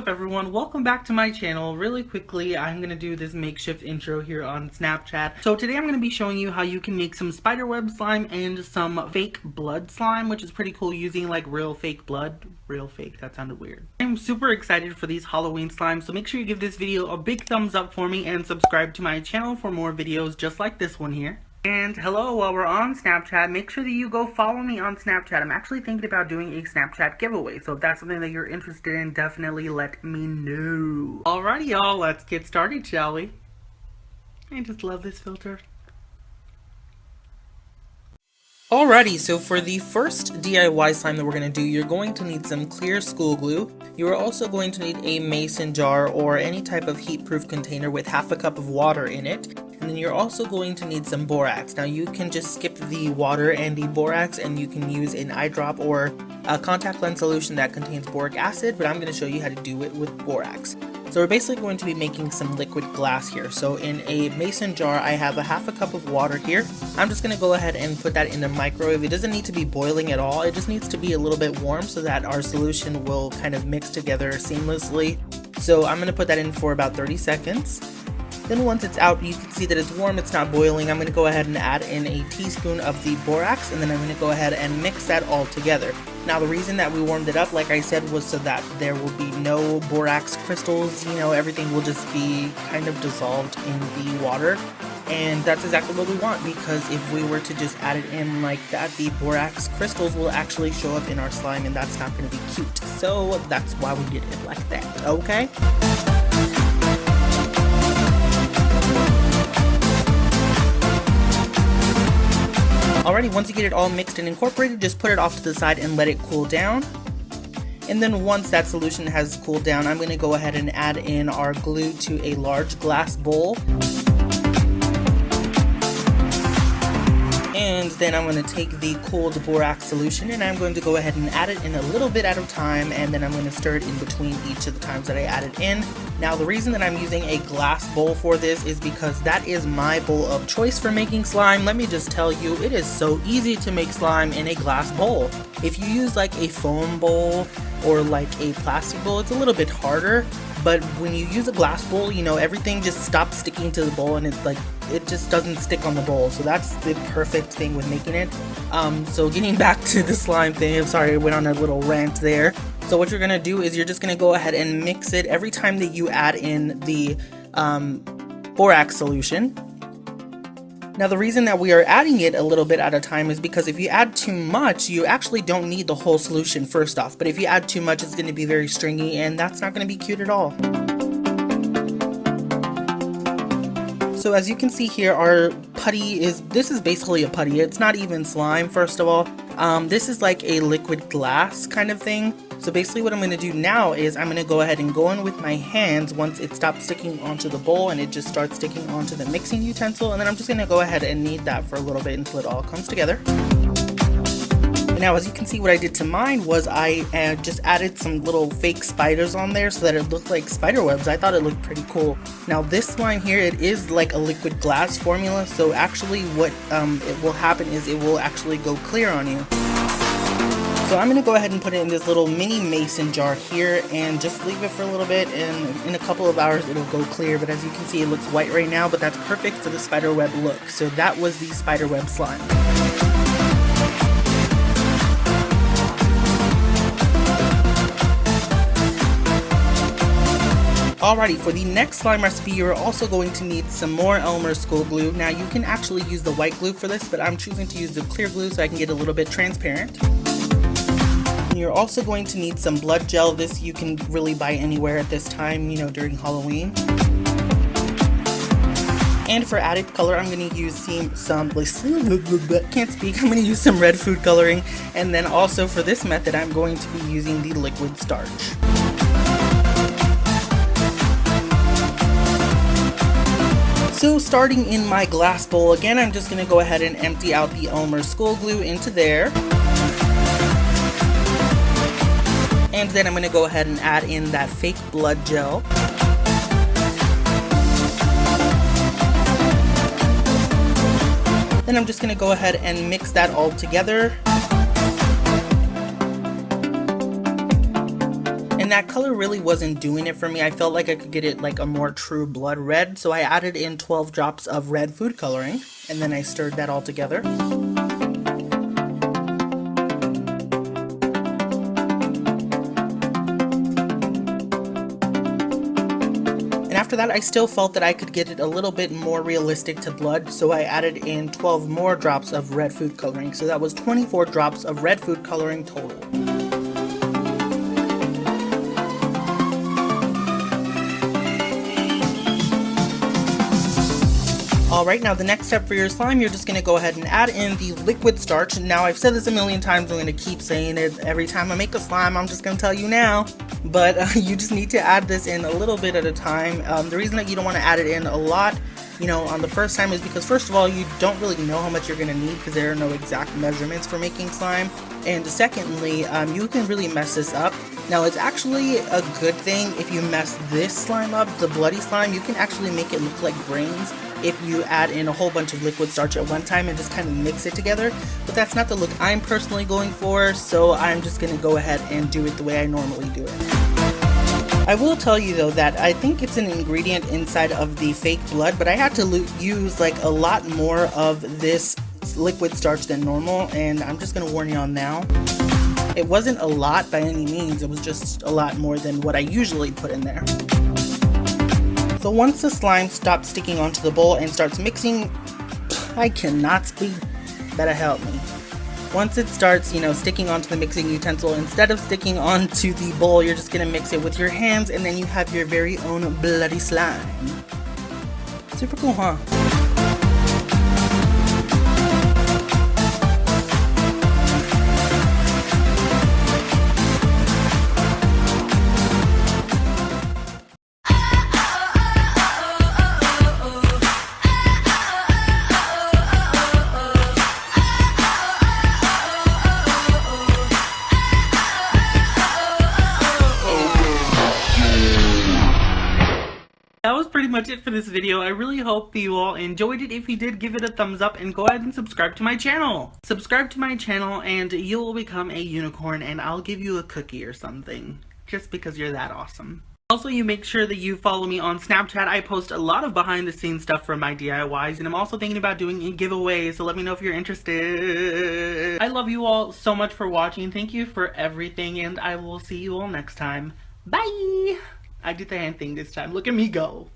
up everyone? Welcome back to my channel. Really quickly, I'm going to do this makeshift intro here on Snapchat. So today I'm going to be showing you how you can make some spiderweb slime and some fake blood slime, which is pretty cool using like real fake blood. Real fake, that sounded weird. I'm super excited for these Halloween slimes, so make sure you give this video a big thumbs up for me and subscribe to my channel for more videos just like this one here. And hello, while we're on Snapchat, make sure that you go follow me on Snapchat. I'm actually thinking about doing a Snapchat giveaway, so if that's something that you're interested in, definitely let me know. Alrighty y'all, let's get started, shall we? I just love this filter. Alrighty, so for the first DIY slime that we're going to do, you're going to need some clear school glue. You are also going to need a mason jar or any type of heat-proof container with half a cup of water in it. And then you're also going to need some borax. Now you can just skip the water and the borax and you can use an eye drop or a contact lens solution that contains boric acid, but I'm going to show you how to do it with borax. So we're basically going to be making some liquid glass here. So in a mason jar, I have a half a cup of water here. I'm just going to go ahead and put that in the microwave. It doesn't need to be boiling at all. It just needs to be a little bit warm so that our solution will kind of mix together seamlessly. So I'm going to put that in for about 30 seconds. Then once it's out, you can see that it's warm, it's not boiling. I'm going to go ahead and add in a teaspoon of the borax, and then I'm going to go ahead and mix that all together. Now the reason that we warmed it up, like I said, was so that there will be no borax crystals. You know, everything will just be kind of dissolved in the water. And that's exactly what we want, because if we were to just add it in like that, the borax crystals will actually show up in our slime, and that's not going to be cute. So that's why we did it like that, okay? Alrighty, once you get it all mixed and incorporated, just put it off to the side and let it cool down. And then once that solution has cooled down, I'm going to go ahead and add in our glue to a large glass bowl. And then I'm going to take the cooled borax solution and I'm going to go ahead and add it in a little bit at a time, and then I'm going to stir it in between each of the times that I add it in. Now the reason that I'm using a glass bowl for this is because that is my bowl of choice for making slime. Let me just tell you, it is so easy to make slime in a glass bowl. If you use like a foam bowl or like a plastic bowl, it's a little bit harder. But when you use a glass bowl, you know, everything just stops sticking to the bowl and it just doesn't stick on the bowl. So that's the perfect thing with making it. So getting back to the slime thing, I'm sorry I went on a little rant there. So what you're gonna do is you're just gonna go ahead and mix it every time that you add in the borax solution. Now the reason that we are adding it a little bit at a time is because if you add too much, you actually don't need the whole solution first off. But if you add too much, it's going to be very stringy and that's not going to be cute at all. So as you can see here, our putty this is basically a putty. It's not even slime, first of all. This is like a liquid glass kind of thing. So basically what I'm going to do now is I'm going to go ahead and go in with my hands once it stops sticking onto the bowl and it just starts sticking onto the mixing utensil, and then I'm just going to go ahead and knead that for a little bit until it all comes together. And now as you can see, what I did to mine was I just added some little fake spiders on there so that it looked like spider webs. I thought it looked pretty cool. Now this slime here, it is like a liquid glass formula, so actually what it will happen is it will actually go clear on you. So I'm going to go ahead and put it in this little mini mason jar here and just leave it for a little bit, and in a couple of hours it'll go clear. But as you can see, it looks white right now, but that's perfect for the spiderweb look. So that was the spiderweb slime. Alrighty, for the next slime recipe, you're also going to need some more Elmer school glue. Now you can actually use the white glue for this, but I'm choosing to use the clear glue so I can get a little bit transparent. You're also going to need some blood gel. This you can really buy anywhere at this time, you know, during Halloween. And for added color, I'm going to use some red food coloring. And then also for this method, I'm going to be using the liquid starch. So starting in my glass bowl, again, I'm just going to go ahead and empty out the Elmer school glue into there. And then I'm going to go ahead and add in that fake blood gel. Then I'm just going to go ahead and mix that all together. And that color really wasn't doing it for me. I felt like I could get it like a more true blood red, so I added in 12 drops of red food coloring, and then I stirred that all together. And after that, I still felt that I could get it a little bit more realistic to blood, so I added in 12 more drops of red food coloring. So that was 24 drops of red food coloring total. Alright, now the next step for your slime, you're just going to go ahead and add in the liquid starch. Now, I've said this a million times, I'm going to keep saying it every time I make a slime, I'm just going to tell you now. But you just need to add this in a little bit at a time. The reason that you don't want to add it in a lot, you know, on the first time is because, first of all, you don't really know how much you're going to need because there are no exact measurements for making slime. And secondly, you can really mess this up. Now, it's actually a good thing if you mess this slime up, the bloody slime. You can actually make it look like brains if you add in a whole bunch of liquid starch at one time and just kind of mix it together. But that's not the look I'm personally going for, so I'm just going to go ahead and do it the way I normally do it. I will tell you though that I think it's an ingredient inside of the fake blood, but I had to use like a lot more of this liquid starch than normal, and I'm just going to warn you on now. It wasn't a lot by any means, it was just a lot more than what I usually put in there. So once the slime stops sticking onto the bowl and starts mixing, I cannot speak, better help me. Once it starts, you know, sticking onto the mixing utensil, instead of sticking onto the bowl, you're just gonna mix it with your hands, and then you have your very own bloody slime. Super cool, huh? That was pretty much it for this video. I really hope you all enjoyed it. If you did, give it a thumbs up and go ahead and subscribe to my channel. Subscribe to my channel and you will become a unicorn, and I'll give you a cookie or something. Just because you're that awesome. Also, you make sure that you follow me on Snapchat. I post a lot of behind the scenes stuff for my DIYs, and I'm also thinking about doing a giveaway, so let me know if you're interested. I love you all so much for watching. Thank you for everything, and I will see you all next time. Bye! I did the hand thing this time. Look at me go.